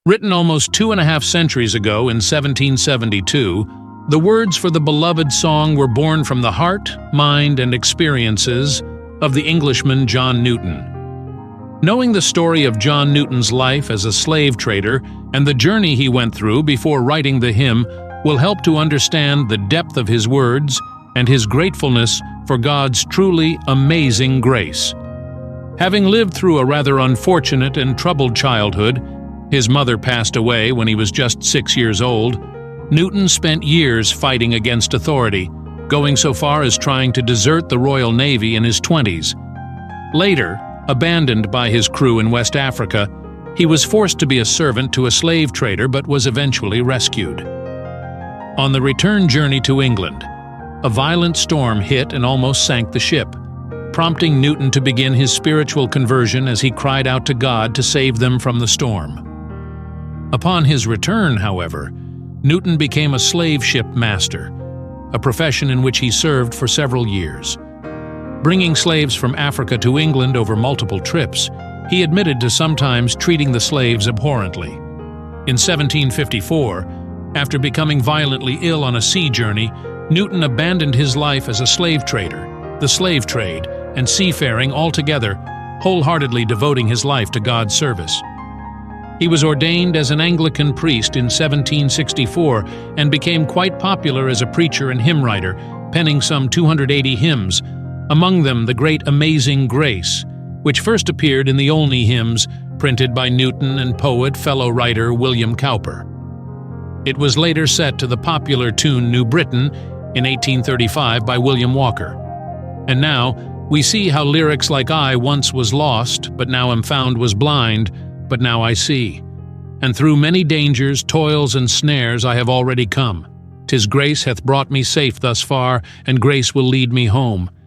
Written almost 2.5 centuries ago in 1772, the words for the beloved song were born from the heart, mind, and experiences of the Englishman John Newton. Knowing the story of John Newton's life as a slave trader and the journey he went through before writing the hymn will help to understand the depth of his words and his gratefulness for God's truly amazing grace. Having lived through a rather unfortunate and troubled childhood, his mother passed away when he was just 6 years old, Newton spent years fighting against authority, going so far as trying to desert the Royal Navy in his 20s. Later, abandoned by his crew in West Africa, he was forced to be a servant to a slave trader but was eventually rescued. On the return journey to England, a violent storm hit and almost sank the ship, prompting Newton to begin his spiritual conversion as he cried out to God to save them from the storm. Upon his return, however, Newton became a slave ship master, a profession in which he served for several years. Bringing slaves from Africa to England over multiple trips, he admitted to sometimes treating the slaves abhorrently. In 1754, after becoming violently ill on a sea journey, Newton abandoned his life as a slave trader, the slave trade, and seafaring altogether, wholeheartedly devoting his life to God's service. He was ordained as an Anglican priest in 1764 and became quite popular as a preacher and hymn writer, penning some 280 hymns, among them the great Amazing Grace, which first appeared in the Olney hymns printed by Newton and poet fellow writer William Cowper. It was later set to the popular tune New Britain in 1835 by William Walker. And now, we see how lyrics like I once was lost, but now am found, was blind, but now I see. And through many dangers, toils, and snares I have already come. 'Tis grace hath brought me safe thus far, and grace will lead me home.